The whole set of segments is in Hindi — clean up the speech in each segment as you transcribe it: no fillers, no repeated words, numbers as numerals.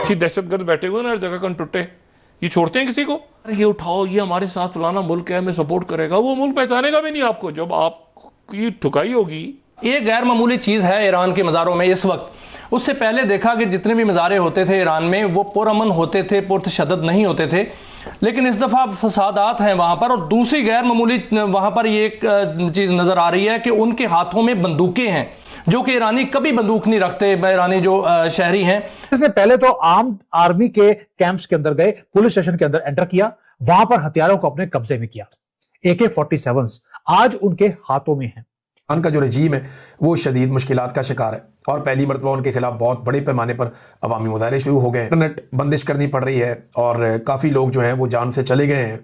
ऐसी दहशतगर्द बैठे हुए ना हर जगह कन टुट्टे, ये छोड़ते हैं किसी को? ये उठाओ, ये हमारे साथ फलाना मुल्क है, हमें सपोर्ट करेगा, वो मुल्क पहचानेगा भी नहीं आपको जब आपकी ठुकाई होगी। ये गैर मामूली चीज है ईरान के मज़ारों में इस वक्त। उससे पहले देखा कि जितने भी मज़ारे होते थे ईरान में वो पुरअमन होते थे, पुरतशद्दुद नहीं होते थे, लेकिन इस दफ़ा फसादात हैं वहां पर। और दूसरी गैर मामूली वहां पर ये एक चीज़ नज़र आ रही है कि उनके हाथों में बंदूकें हैं, जो कि ईरानी कभी बंदूक नहीं रखते, ईरानी जो शहरी हैं। इसने पहले तो आम आर्मी के कैंप्स के अंदर गए, पुलिस स्टेशन के अंदर एंटर किया, वहां पर हथियारों को अपने कब्जे में किया। AK-47 आज उनके हाथों में है। ईरान का जो रजीम है वो शदीद मुश्किलात का शिकार है और पहली मरतबा उनके खिलाफ बहुत बड़े पैमाने पर अवामी मुजाहरे शुरू हो गए। इंटरनेट बंदिश करनी पड़ रही है और काफ़ी लोग जो हैं वो जान से चले गए हैं,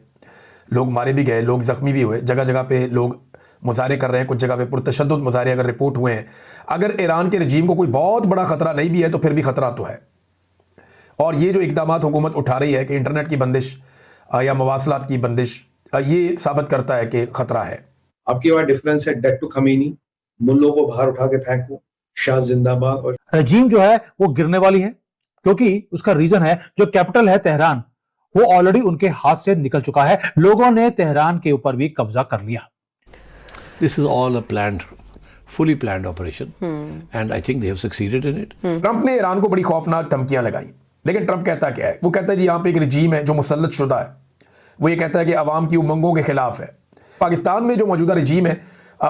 लोग मारे भी गए, लोग ज़ख्मी भी हुए। जगह जगह पे लोग मुजाहरे कर रहे हैं, कुछ जगह पे पुरतशद्दुद मुजाहरे अगर रिपोर्ट हुए हैं। अगर ईरान के रजीम को कोई बहुत बड़ा ख़तरा नहीं भी है तो फिर भी ख़तरा तो है। और ये जो इक़दाम हुकूमत उठा रही है कि इंटरनेट की बंदिश या मवासलात की बंदिश, ये साबित करता है कि ख़तरा है। आपकी वहां डिफरेंस है डेथ टू खमीनी, मुल्लों को बाहर उठा के फेंको, शाह जिंदाबाद। और रजीम जो है वो गिरने वाली है, क्योंकि उसका रीजन है जो कैपिटल है तेहरान, वो ऑलरेडी उनके हाथ से निकल चुका है। लोगों ने तेहरान के ऊपर भी कब्जा कर लिया। This is all a planned, fully planned operation, and I think they have succeeded in it. Trump ने ईरान को बड़ी खौफनाक धमकियां लगाई, लेकिन ट्रंप कहता क्या है? वो कहता है जी यहाँ पे एक रजीम है जो मुसल्लत शुदा है। वो ये कहता है कि अवाम की उमंगों के खिलाफ है। पाकिस्तान में जो मौजूदा रजीम है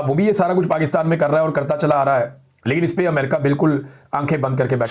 वो भी ये सारा कुछ पाकिस्तान में कर रहा है और करता चला आ रहा है, लेकिन इस पे अमेरिका बिल्कुल आंखें बंद करके बैठ।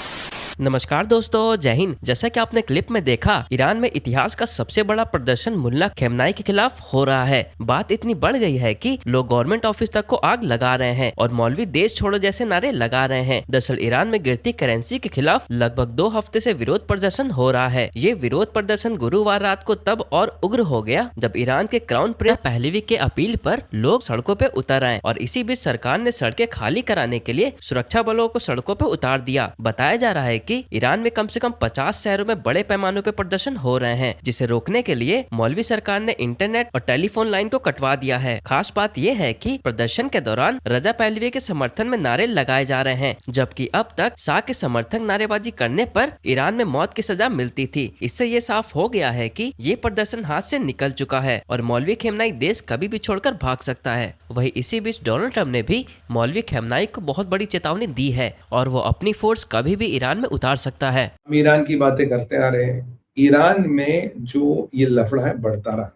नमस्कार दोस्तों, जय हिंद। जैसा कि आपने क्लिप में देखा, ईरान में इतिहास का सबसे बड़ा प्रदर्शन मुल्ला खेमनाई के खिलाफ हो रहा है। बात इतनी बढ़ गई है कि लोग गवर्नमेंट ऑफिस तक को आग लगा रहे हैं और मौलवी देश छोड़ो जैसे नारे लगा रहे हैं। दरअसल ईरान में गिरती करेंसी के खिलाफ लगभग 2 हफ्ते से विरोध प्रदर्शन हो रहा है। ये विरोध प्रदर्शन गुरुवार रात को तब और उग्र हो गया जब ईरान के क्राउन प्रिंस पहलवी के अपील पर लोग सड़कों पे उतर आए और इसी बीच सरकार ने सड़कें खाली कराने के लिए सुरक्षा बलों को सड़कों पे उतार दिया। बताया जा रहा है कि ईरान में कम से कम 50 शहरों में बड़े पैमाने पर प्रदर्शन हो रहे हैं, जिसे रोकने के लिए मौलवी सरकार ने इंटरनेट और टेलीफोन लाइन को कटवा दिया है। खास बात यह है कि प्रदर्शन के दौरान रजा पहलवी के समर्थन में नारे लगाए जा रहे हैं, जबकि अब तक शाह के समर्थक नारेबाजी करने पर ईरान में मौत की सजा मिलती थी। इससे ये साफ हो गया है कि ये प्रदर्शन हाथ से निकल चुका है और मौलवी खेमनाई देश कभी भी छोड़कर भाग सकता है। वहीं इसी बीच डोनाल्ड ट्रंप ने भी मौलवी खेमनाई को बहुत बड़ी चेतावनी दी है और वो अपनी फोर्स कभी भी ईरान में उतार सकता है। हम ईरान की बातें करते आ रहे हैं। ईरान में जो ये लफड़ा है बढ़ता रहा,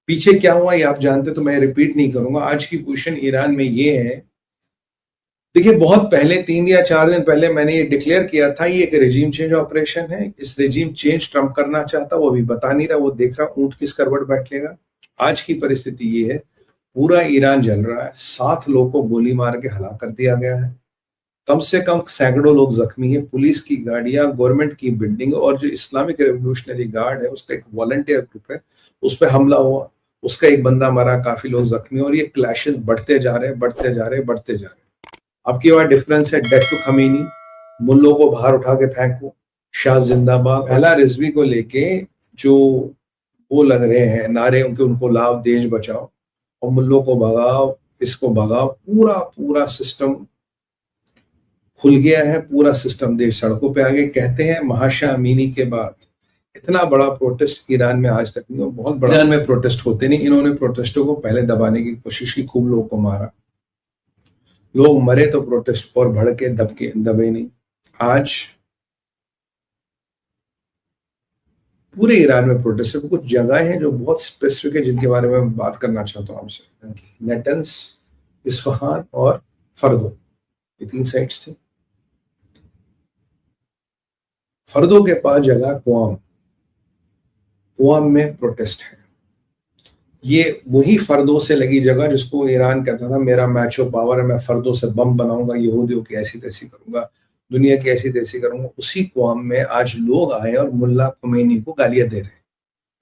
पीछे क्या हुआ ये आप जानते, तो मैं रिपीट नहीं करूंगा। आज की पोजीशन ईरान में ये है, देखिए बहुत पहले 3 या 4 दिन पहले मैंने ये डिक्लेयर किया था ये एक रेजिम चेंज ऑपरेशन है। इस रेजिम चेंज ट्रंप करना चाहता, वो अभी बता नहीं रहा, वो देख रहा ऊंट किस करवट बैठ लेगा। आज की परिस्थिति ये है, पूरा ईरान जल रहा है, 7 लोगों को गोली मार के हलाक कर दिया गया है, कम से कम सैकड़ों लोग जख्मी हैं, पुलिस की गाड़ियां, गवर्नमेंट की बिल्डिंग और जो इस्लामिक रेवोल्यूशनरी गार्ड है उसका एक वॉलंटियर ग्रुप है, उस पर हमला हुआ, उसका एक बंदा मरा, काफी लोग जख्मी, और ये क्लैशेस बढ़ते जा रहे हैं, बढ़ते जा रहे हैं, बढ़ते जा रहे हैं। आपकी वहां डिफरेंस है डेथ टू खमीनी, मुल्लों को बाहर उठा के फेंको, शाह जिंदाबाद। अहला रिजवी को लेके जो वो लग रहे हैं नारे उनके, उनको लाभ, देश बचाओ और मुल्लों को भगाओ, इसको भगाओ, पूरा सिस्टम खुल गया है, पूरा सिस्टम देश सड़कों पे आ गए। कहते हैं महाशा अमीनी के बाद इतना बड़ा प्रोटेस्ट ईरान में आज तक नहीं हुआ। बहुत बड़ा ईरान में प्रोटेस्ट होते नहीं, इन्होंने प्रोटेस्टों को पहले दबाने की कोशिश की, खूब लोगों को मारा, लोग मरे तो प्रोटेस्ट और बढ़ के दबे नहीं। आज पूरे ईरान में प्रोटेस्ट है। कुछ जगह हैं जो बहुत स्पेसिफिक है जिनके बारे में मैं बात करना चाहता हूँ आपसे। नेटन्स, इस्फहान और फर्दो, ये 3 साइट्स थे। फर्दो के पास जगह कुआम में प्रोटेस्ट है। ये वही फर्दो से लगी जगह जिसको ईरान कहता था मेरा मैचो पावर है, मैं फर्दो से बम बनाऊंगा, यहूदियों की ऐसी तैसी करूंगा, दुनिया की ऐसी तैसी करूंगा। उसी कुआम में आज लोग आए और मुल्ला खुमैनी को गालियां दे रहे हैं,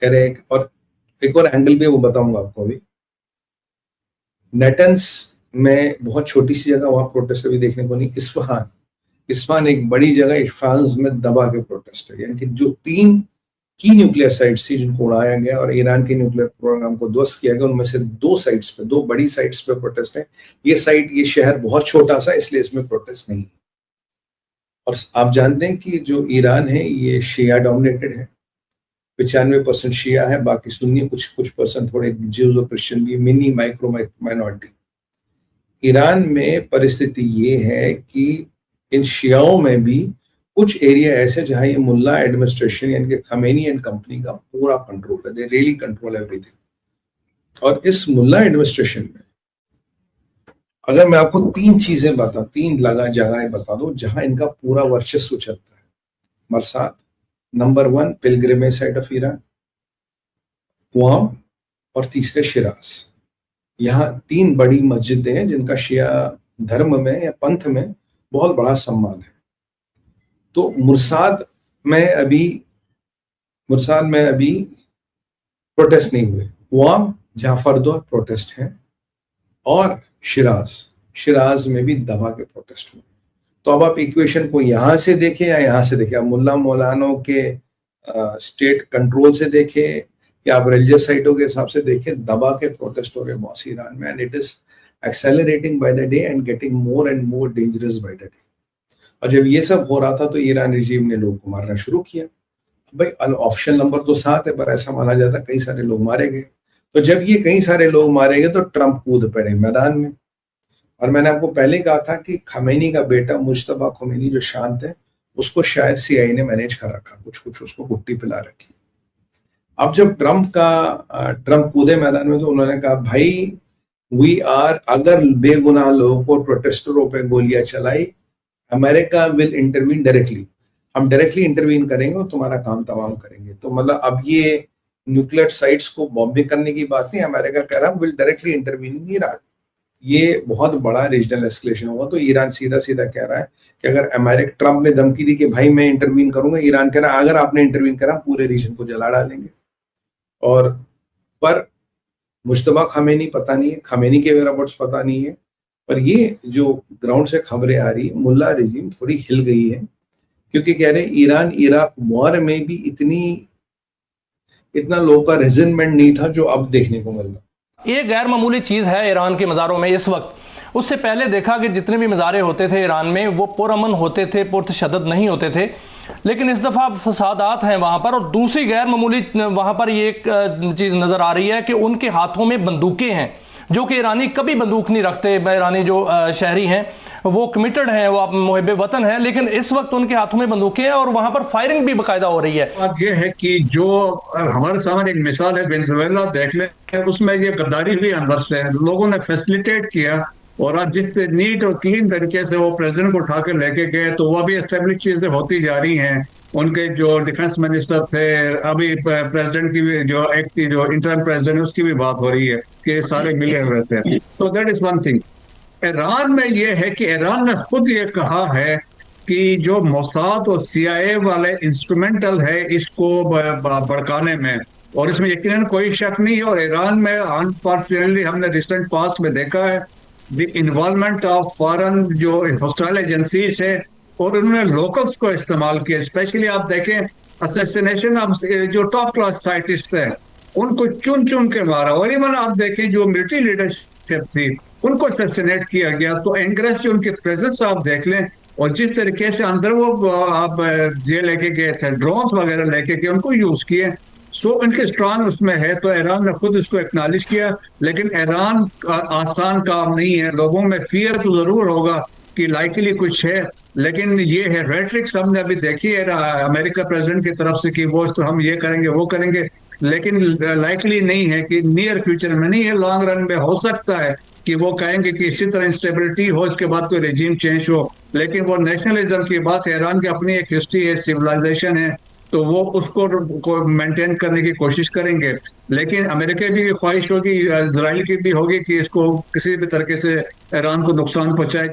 कह रहे हैं। और एक और एंगल भी वो बताऊंगा आपको अभी। नेटन्स में बहुत छोटी सी जगह, वहां प्रोटेस्ट अभी देखने को नहीं। इस्फहान एक बड़ी जगह, इस्फहान में दबा के प्रोटेस्ट है। यानी कि जो 3 की न्यूक्लियर साइट्स थी जिनको उड़ाया गया और ईरान के न्यूक्लियर प्रोग्राम को ध्वस्त किया गया, उनमें से 2 साइट्स पे, 2 बड़ी साइट्स पे प्रोटेस्ट है। ये शहर बहुत छोटा सा, इसलिए इसमें प्रोटेस्ट नहीं है। और आप जानते हैं कि जो ईरान है ये शिया डोमिनेटेड है, 95% शिया है, बाकी सुन्नी, कुछ परसेंट थोड़े ज्यूज और क्रिश्चियन भी, मिनी माइक्रो माइनॉरिटी। ईरान में परिस्थिति ये है कि इन शियाओं में भी कुछ एरिया ऐसे जहां ये मुल्ला एडमिनिस्ट्रेशन यानी कि खमेनी एंड कंपनी का पूरा कंट्रोल है, दे रियली कंट्रोल एवरीथिंग। और इस मुल्ला एडमिनिस्ट्रेशन में अगर मैं आपको तीन जगह बता दूं जहां इनका पूरा वर्चस्व चलता है। Mashhad number 1 pilgrimage site of Iran, Qom और तीसरे शिराज। यहाँ 3 बड़ी मस्जिदें हैं जिनका शिया धर्म में या पंथ में बहुत बड़ा सम्मान है। तो मुरसाद में अभी प्रोटेस्ट नहीं हुए, क्वाम जहां फर्दो प्रोटेस्ट है और शिराज में भी दबा के प्रोटेस्ट हुए। तो अब आप इक्वेशन को यहां से देखें या यहां से देखें, आप मुल्ला मौलानों के स्टेट कंट्रोल से देखें या आप रिलीजियस साइटों के हिसाब से देखें, दबा के प्रोटेस्ट हो रहे मौसी ईरान में, and it is accelerating by the day and getting more and more dangerous by the day. और जब ये सब हो रहा था तो ईरान रिजीम ने लोगों को मारना शुरू किया। भाई ऑप्शन नंबर तो 7 है, पर ऐसा माना जाता कई सारे लोग मारे गए। तो जब ये कई सारे लोग मारे गए तो ट्रंप कूद पड़े मैदान में। और मैंने आपको पहले कहा था कि खमेनी का बेटा मुश्तबा खुमैनी जो शांत है, उसको शायद सीआईए ने मैनेज कर रखा, कुछ उसको गुट्टी पिला रखी। अब जब ट्रंप कूदे मैदान में तो उन्होंने कहा भाई अगर बेगुनाह लोगों को प्रोटेस्टरों पे गोलियां चलाई, अमेरिका विल इंटरवीन डायरेक्टली, हम डायरेक्टली इंटरवीन करेंगे और तुम्हारा काम तमाम करेंगे। तो मतलब अब ये न्यूक्लियर साइट्स को बॉम्बिंग करने की बात नहीं, अमेरिका कह रहा will directly intervene in Iran. ये बहुत बड़ा रीजनल एस्केलेशन होगा। तो ईरान सीधा कह रहा है कि अगर ट्रंप ने धमकी दी कि भाई मैं इंटरवीन करूंगा, ईरान कह रहा है अगर आपने इंटरवीन करा पूरे रीजन को जला डालेंगे। और पर मुश्तबा खमेनी पता नहीं है, खमेनी के वेराबट्स पता नहीं है, पर ये जो ग्राउंड से खबरें आ रही है, मुल्ला रेजिम थोड़ी हिल गई है, क्योंकि कह रहे ईरान इराक वॉर में भी इतना लोगों का रेजिमेंट नहीं था जो अब देखने को मिल रहा। ये गैर मामूली चीज़ है ईरान के मज़ारों में इस वक्त। उससे पहले देखा कि जितने भी मज़ारे होते थे ईरान में वो पुरअमन होते थे, पुरतशद्दद नहीं होते थे। लेकिन इस दफ़ा फसादात हैं वहाँ पर। और दूसरी गैर मामूली वहाँ पर ये एक चीज़ नज़र आ रही है कि उनके हाथों में बंदूकें हैं, जो कि ईरानी कभी बंदूक नहीं रखते। ईरानी जो शहरी हैं वो कमिटेड हैं, वो मुहिब वतन हैं, लेकिन इस वक्त उनके हाथों में बंदूकें हैं और वहाँ पर फायरिंग भी बाकायदा हो रही है। बात यह है कि जो हमारे सामने एक मिसाल है वेनेजुएला देख लें, उसमें ये गद्दारी हुई अंदर से, लोगों ने फैसिलिटेट किया और आज जिस नीट और क्लीन तरीके से वो प्रेसिडेंट को उठा कर लेके गए, तो वो अभी एस्टेब्लिश चीजें होती जा रही हैं। उनके जो डिफेंस मिनिस्टर थे, अभी प्रेसिडेंट की भी जो इंटर्म प्रेसिडेंट है उसकी भी बात हो रही है कि सारे मिले हुए थे। तो that is one thing. Iran में ये है कि ईरान ने खुद ये कहा है कि जो मोसाद और सीआईए वाले इंस्ट्रूमेंटल है इसको भड़काने में, और इसमें यकीनन कोई शक नहीं है। और ईरान में अनफॉर्चुनेटली हमने रिसेंट पास्ट में देखा है द इन्वॉल्वमेंट ऑफ फॉरेन जो हॉस्टाइल एजेंसीज है, और उन्होंने लोकल्स को इस्तेमाल किया। स्पेशली आप देखें असैसिनेशन ऑफ जो टॉप क्लास साइंटिस्ट है उनको चुन चुन के मारा, और इवन आप देखें जो मिलिट्री लीडरशिप थी उनको असैसिनेट किया गया। तो एंग्रेस जो उनके प्रेजेंस आप देख लें, और जिस तरीके से अंदर वो आप ये लेके गए थे, ड्रोन्स वगैरह लेके गए, उनको यूज किए। सो इनके स्ट्रॉन्ग उसमें है, तो ईरान ने खुद इसको एक्नॉलेज किया। लेकिन ईरान आसान काम नहीं है, लोगों में फियर तो जरूर होगा कि लाइकली कुछ है, लेकिन ये है रेट्रिक्स हमने अभी देखी है अमेरिका प्रेसिडेंट की तरफ से कि वो हम ये करेंगे वो करेंगे, लेकिन लाइकली नहीं है कि नियर फ्यूचर में नहीं है, लॉन्ग रन में हो सकता है कि वो कहेंगे कि इसी तरह इंस्टेबिलिटी हो, इसके बाद कोई रेजिम चेंज हो। लेकिन वो नेशनलिज्म की बात है, ईरान की अपनी एक हिस्ट्री है, सिविलाइजेशन है, तो वो उसको मेंटेन करने की कोशिश करेंगे। लेकिन अमेरिका की भी ख्वाहिश होगी, इजराइल की भी होगी कि इसको किसी भी तरीके से ईरान को नुकसान पहुंचाए।